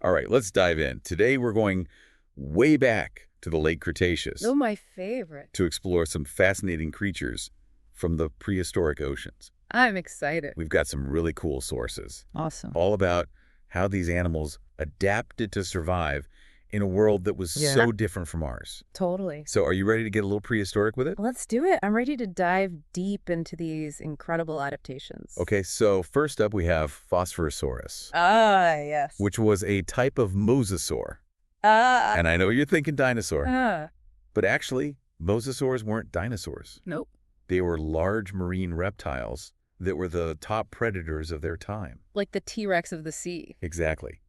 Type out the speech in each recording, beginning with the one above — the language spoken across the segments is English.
All right, let's dive in. Today we're going way back to the Late Cretaceous Oh, my favorite. to explore some fascinating creatures from the prehistoric oceans. I'm excited. We've got some really cool sources, Awesome. all about how these animals adapted to survive in a world that was so different from ours. Totally. So are you ready to get a little prehistoric with it? Let's do it. I'm ready to dive deep into these incredible adaptations. Okay, so first up we have Phosphorosaurus, Ah, yes. which was a type of mosasaur. Ah. And I know you're thinking dinosaur, but actually, mosasaurs weren't dinosaurs. Nope. They were large marine reptiles that were the top predators of their time. Like the T-Rex of the sea. Exactly.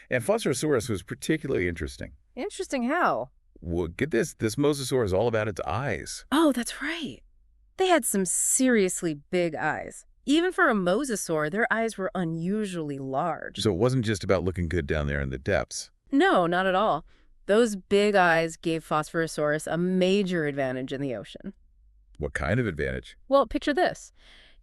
And Phosphorosaurus was particularly interesting. Interesting how? Well, get this mosasaur is all about its eyes. Oh, that's right. They had some seriously big eyes. Even for a mosasaur, their eyes were unusually large. So it wasn't just about looking good down there in the depths. No, not at all. Those big eyes gave Phosphorosaurus a major advantage in the ocean. What kind of advantage? Well, picture this.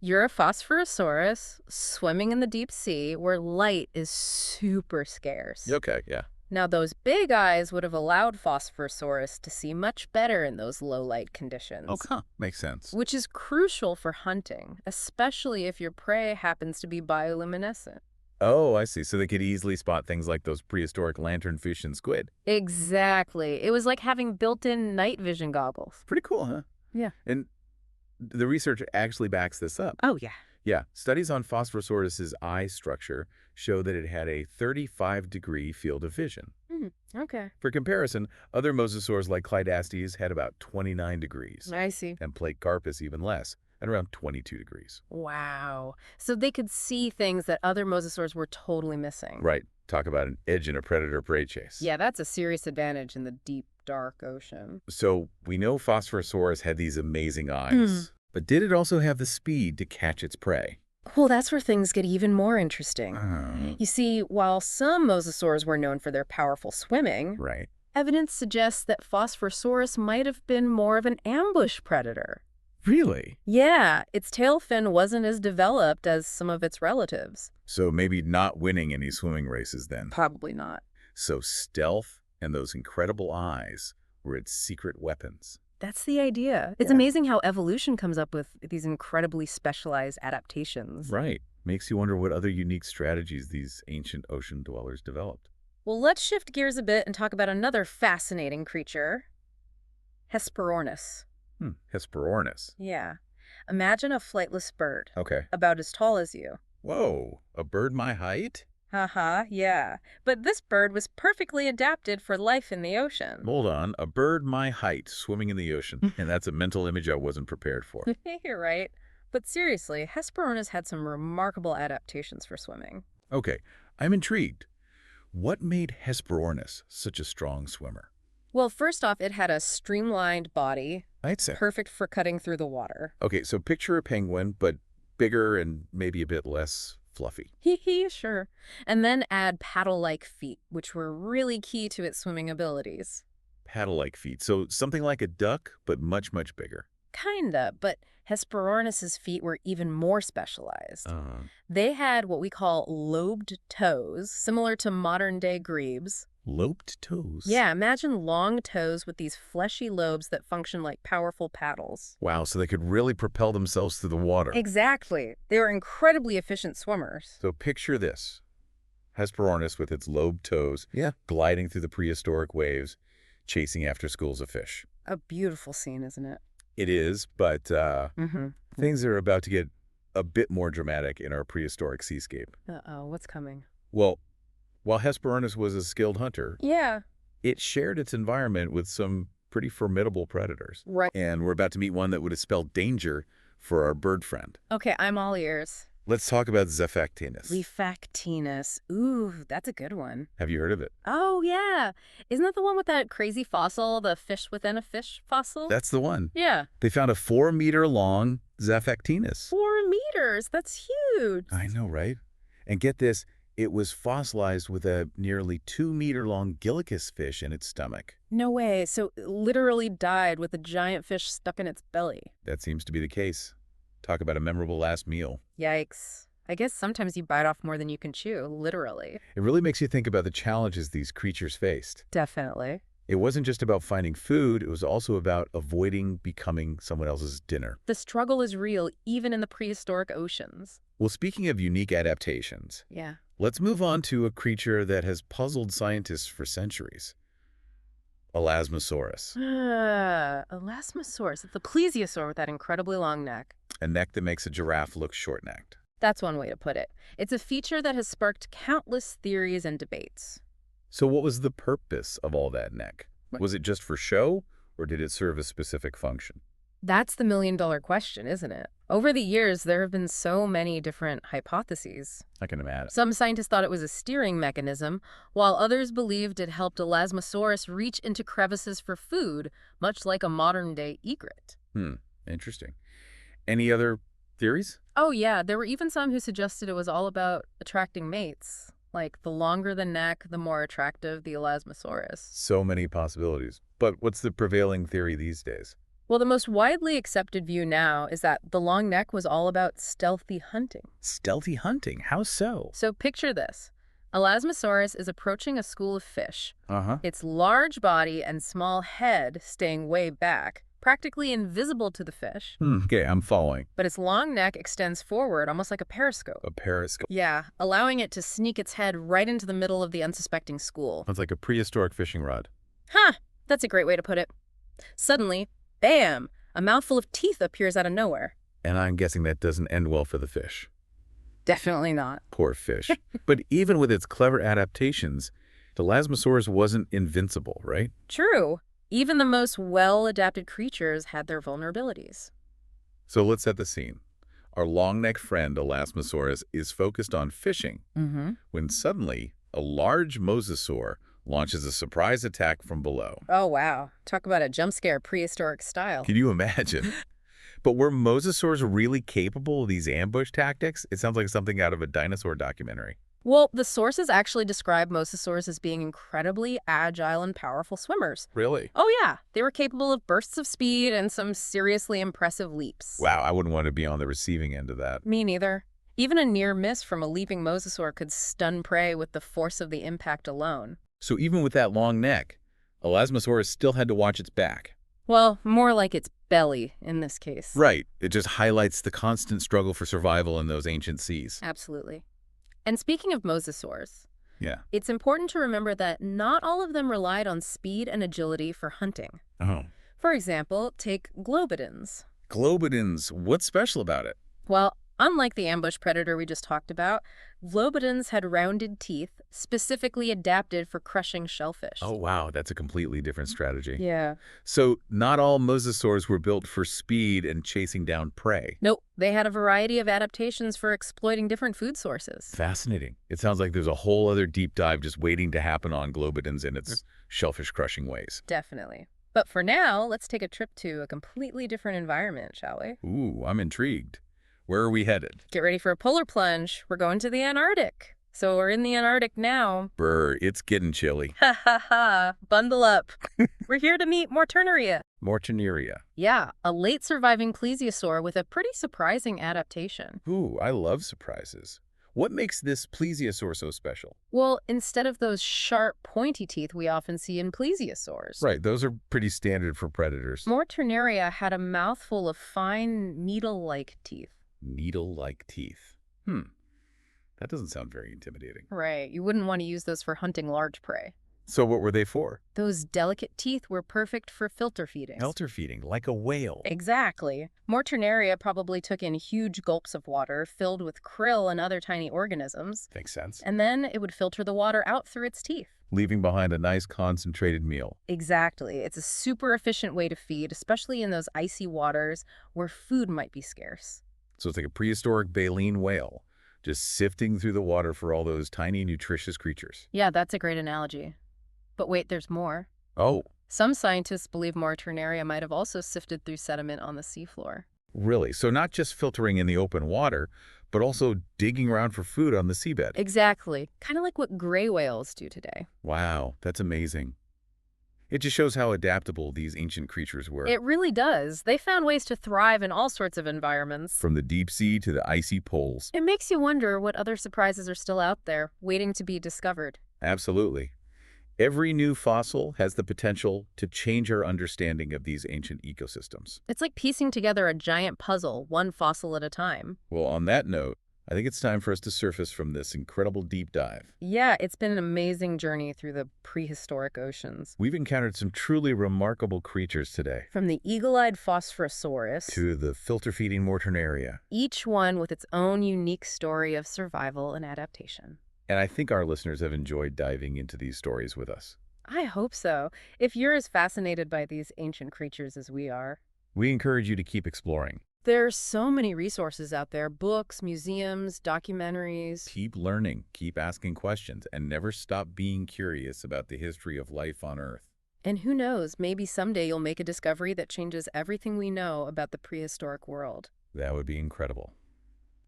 You're a Phosphorosaurus swimming in the deep sea where light is super scarce. Okay, yeah. Now, those big eyes would have allowed Phosphorosaurus to see much better in those low-light conditions. Okay, makes sense. Which is crucial for hunting, especially if your prey happens to be bioluminescent. Oh, I see. So they could easily spot things like those prehistoric lanternfish and squid. Exactly. It was like having built-in night vision goggles. Pretty cool, huh? Yeah. And the research actually backs this up. Oh, yeah. Yeah, studies on Phosphorosaurus's eye structure show that it had a 35-degree field of vision. Okay. For comparison, other mosasaurs like Clydastes had about 29 degrees, I see. and Platecarpus even less, at around 22 degrees. Wow. So they could see things that other mosasaurs were totally missing. Right. Talk about an edge in a predator-prey chase. Yeah, that's a serious advantage in the deep, dark ocean. So we know Phosphorosaurus had these amazing eyes, but did it also have the speed to catch its prey? Well, that's where things get even more interesting. Oh. You see, while some mosasaurs were known for their powerful swimming, Right. evidence suggests that Phosphorosaurus might have been more of an ambush predator. Really? Yeah, its tail fin wasn't as developed as some of its relatives. So maybe not winning any swimming races then. Probably not. So stealth and those incredible eyes were its secret weapons. That's the idea. It's amazing how evolution comes up with these incredibly specialized adaptations. Right. Makes you wonder what other unique strategies these ancient ocean dwellers developed. Well, let's shift gears a bit and talk about another fascinating creature, Hesperornis. Hesperornis. Yeah. Imagine a flightless bird, Okay. about as tall as you. Whoa, a bird my height? Haha, yeah. But this bird was perfectly adapted for life in the ocean. Hold on, a bird my height swimming in the ocean. And that's a mental image I wasn't prepared for. You're right. But seriously, Hesperornis had some remarkable adaptations for swimming. Okay, I'm intrigued. What made Hesperornis such a strong swimmer? Well, first off, it had a streamlined body, I'd say. perfect for cutting through the water. Okay, so picture a penguin, but bigger and maybe a bit less fluffy. Hee, sure. And then add paddle-like feet, which were really key to its swimming abilities. Paddle-like feet, so something like a duck, but much, much bigger. Kinda, but Hesperornis' feet were even more specialized. They had what we call lobed toes, similar to modern-day grebes. Lobed toes? Yeah, imagine long toes with these fleshy lobes that function like powerful paddles. Wow, so they could really propel themselves through the water. Exactly. They were incredibly efficient swimmers. So picture this. Hesperornis with its lobed toes, gliding through the prehistoric waves, chasing after schools of fish. A beautiful scene, isn't it? It is, but things are about to get a bit more dramatic in our prehistoric seascape. Uh-oh, what's coming? Well, while Hesperornis was a skilled hunter, Yeah. it shared its environment with some pretty formidable predators. Right. And we're about to meet one that would have spelled danger for our bird friend. Okay, I'm all ears. Let's talk about Zephactinus. Zephactinus. Ooh, that's a good one. Have you heard of it? Oh, yeah. Isn't that the one with that crazy fossil, the fish within a fish fossil? That's the one. Yeah. They found a 4-meter-long Zephactinus. 4 meters. That's huge. I know, right? And get this, it was fossilized with a nearly 2-meter-long Gillicus fish in its stomach. No way. So it literally died with a giant fish stuck in its belly. That seems to be the case. Talk about a memorable last meal. Yikes. I guess sometimes you bite off more than you can chew, literally. It really makes you think about the challenges these creatures faced. Definitely. It wasn't just about finding food, it was also about avoiding becoming someone else's dinner. The struggle is real even in the prehistoric oceans. Well, speaking of unique adaptations, Yeah. let's move on to a creature that has puzzled scientists for centuries. Elasmosaurus. Elasmosaurus. It's the plesiosaur with that incredibly long neck. A neck that makes a giraffe look short-necked. That's one way to put it. It's a feature that has sparked countless theories and debates. So what was the purpose of all that neck? Was it just for show, or did it serve a specific function? That's the million-dollar question, isn't it? Over the years, there have been so many different hypotheses. I can imagine. Some scientists thought it was a steering mechanism, while others believed it helped Elasmosaurus reach into crevices for food, much like a modern-day egret. Interesting. Any other theories? Oh yeah, there were even some who suggested it was all about attracting mates. Like, the longer the neck, the more attractive the Elasmosaurus. So many possibilities. But what's the prevailing theory these days? Well, the most widely accepted view now is that the long neck was all about stealthy hunting. Stealthy hunting? How so? So picture this. Elasmosaurus is approaching a school of fish. Uh-huh. Its large body and small head staying way back, practically invisible to the fish. Okay, I'm following. But its long neck extends forward, almost like a periscope. A periscope. Yeah, allowing it to sneak its head right into the middle of the unsuspecting school. Sounds like a prehistoric fishing rod. Huh, that's a great way to put it. Suddenly, bam, a mouthful of teeth appears out of nowhere. And I'm guessing that doesn't end well for the fish. Definitely not. Poor fish. But even with its clever adaptations, the Elasmosaurus wasn't invincible, right? True. Even the most well-adapted creatures had their vulnerabilities. So let's set the scene. Our long-necked friend, Elasmosaurus, is focused on fishing when suddenly a large mosasaur launches a surprise attack from below. Oh, wow. Talk about a jump scare prehistoric style. Can you imagine? But were mosasaurs really capable of these ambush tactics? It sounds like something out of a dinosaur documentary. Well, the sources actually describe mosasaurs as being incredibly agile and powerful swimmers. Really? Oh, yeah. They were capable of bursts of speed and some seriously impressive leaps. Wow, I wouldn't want to be on the receiving end of that. Me neither. Even a near miss from a leaping mosasaur could stun prey with the force of the impact alone. So even with that long neck, Elasmosaurus still had to watch its back. Well, more like its belly in this case. Right. It just highlights the constant struggle for survival in those ancient seas. Absolutely. And speaking of mosasaurs, Yeah. it's important to remember that not all of them relied on speed and agility for hunting. Oh. For example, take globidins. Globidins. What's special about it? Well, unlike the ambush predator we just talked about, globidins had rounded teeth specifically adapted for crushing shellfish. Oh, wow. That's a completely different strategy. Yeah. So not all mosasaurs were built for speed and chasing down prey. Nope. They had a variety of adaptations for exploiting different food sources. Fascinating. It sounds like there's a whole other deep dive just waiting to happen on globidins and its shellfish-crushing ways. Definitely. But for now, let's take a trip to a completely different environment, shall we? Ooh, I'm intrigued. Where are we headed? Get ready for a polar plunge. We're going to the Antarctic. So we're in the Antarctic now. Brr, it's getting chilly. Ha ha ha. Bundle up. We're here to meet Mortenuria. Mortenuria. Yeah, a late surviving plesiosaur with a pretty surprising adaptation. Ooh, I love surprises. What makes this plesiosaur so special? Well, instead of those sharp, pointy teeth we often see in plesiosaurs. Right, those are pretty standard for predators. Mortenuria had a mouthful of fine, needle-like teeth. Needle-like teeth. That doesn't sound very intimidating. Right, you wouldn't want to use those for hunting large prey. So what were they for? Those delicate teeth were perfect for filter feeding. Filter feeding, like a whale. Exactly. Mortenuria probably took in huge gulps of water filled with krill and other tiny organisms. Makes sense. And then it would filter the water out through its teeth. Leaving behind a nice concentrated meal. Exactly. It's a super efficient way to feed, especially in those icy waters where food might be scarce. So it's like a prehistoric baleen whale, just sifting through the water for all those tiny, nutritious creatures. Yeah, that's a great analogy. But wait, there's more. Oh, Some scientists believe Mortenuria might have also sifted through sediment on the seafloor. really? So not just filtering in the open water, but also digging around for food on the seabed. Exactly. Kind of like what gray whales do today. Wow, that's amazing. It just shows how adaptable these ancient creatures were. It really does. They found ways to thrive in all sorts of environments. From the deep sea to the icy poles. It makes you wonder what other surprises are still out there, waiting to be discovered. Absolutely. Every new fossil has the potential to change our understanding of these ancient ecosystems. It's like piecing together a giant puzzle, one fossil at a time. Well, on that note, I think it's time for us to surface from this incredible deep dive. Yeah, it's been an amazing journey through the prehistoric oceans. We've encountered some truly remarkable creatures today. From the eagle-eyed Phosphorosaurus To the filter-feeding Mortenuria. Each one with its own unique story of survival and adaptation. And I think our listeners have enjoyed diving into these stories with us. I hope so. If you're as fascinated by these ancient creatures as we are. We encourage you to keep exploring. There's so many resources out there, books, museums, documentaries. Keep learning, keep asking questions, and never stop being curious about the history of life on Earth. And who knows, maybe someday you'll make a discovery that changes everything we know about the prehistoric world. That would be incredible.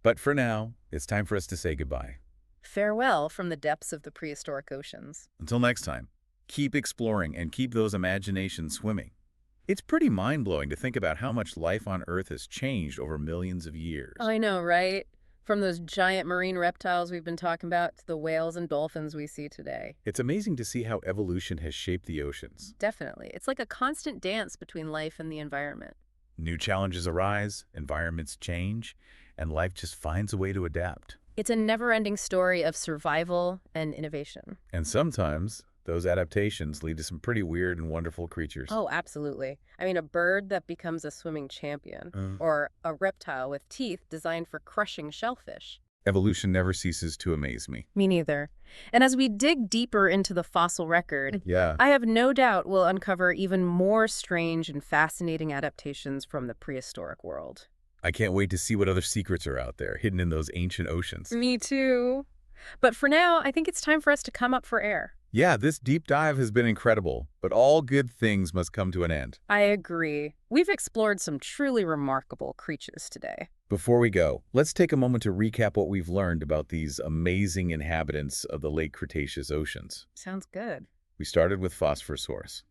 But for now, it's time for us to say goodbye. Farewell from the depths of the prehistoric oceans. Until next time, keep exploring and keep those imaginations swimming. It's pretty mind-blowing to think about how much life on Earth has changed over millions of years. I know, right? From those giant marine reptiles we've been talking about to the whales and dolphins we see today. It's amazing to see how evolution has shaped the oceans. Definitely. It's like a constant dance between life and the environment. New challenges arise, environments change, and life just finds a way to adapt. It's a never-ending story of survival and innovation. And sometimes those adaptations lead to some pretty weird and wonderful creatures. Oh, absolutely. I mean, a bird that becomes a swimming champion, or a reptile with teeth designed for crushing shellfish. Evolution never ceases to amaze me. Me neither. And as we dig deeper into the fossil record, Yeah. I have no doubt we'll uncover even more strange and fascinating adaptations from the prehistoric world. I can't wait to see what other secrets are out there, hidden in those ancient oceans. Me too. But for now, I think it's time for us to come up for air. Yeah, this deep dive has been incredible, but all good things must come to an end. I agree. We've explored some truly remarkable creatures today. Before we go, let's take a moment to recap what we've learned about these amazing inhabitants of the Late Cretaceous oceans. Sounds good. We started with Phosphorosaurus,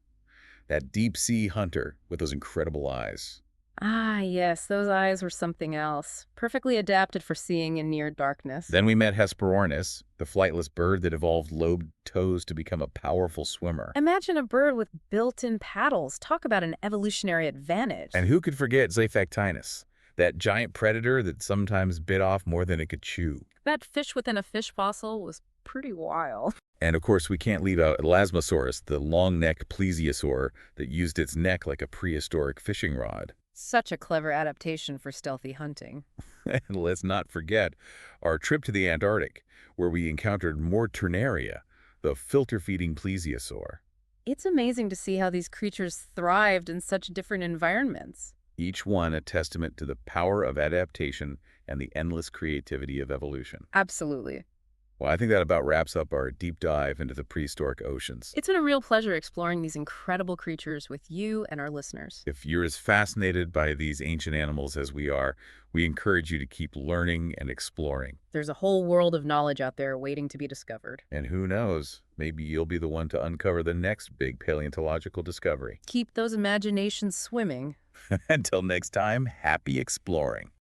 that deep-sea hunter with those incredible eyes. Ah, yes, those eyes were something else. Perfectly adapted for seeing in near darkness. Then we met Hesperornis, the flightless bird that evolved lobed toes to become a powerful swimmer. Imagine a bird with built-in paddles. Talk about an evolutionary advantage. And who could forget Zaphactinus, that giant predator that sometimes bit off more than it could chew. That fish within a fish fossil was pretty wild. And of course, we can't leave out Elasmosaurus, the long-necked plesiosaur that used its neck like a prehistoric fishing rod. Such a clever adaptation for stealthy hunting. And let's not forget our trip to the Antarctic, where we encountered Mortenuria, the filter-feeding plesiosaur. It's amazing to see how these creatures thrived in such different environments. Each one a testament to the power of adaptation and the endless creativity of evolution. Absolutely. Well, I think that about wraps up our deep dive into the prehistoric oceans. It's been a real pleasure exploring these incredible creatures with you and our listeners. If you're as fascinated by these ancient animals as we are, we encourage you to keep learning and exploring. There's a whole world of knowledge out there waiting to be discovered. And who knows, maybe you'll be the one to uncover the next big paleontological discovery. Keep those imaginations swimming. Until next time, happy exploring.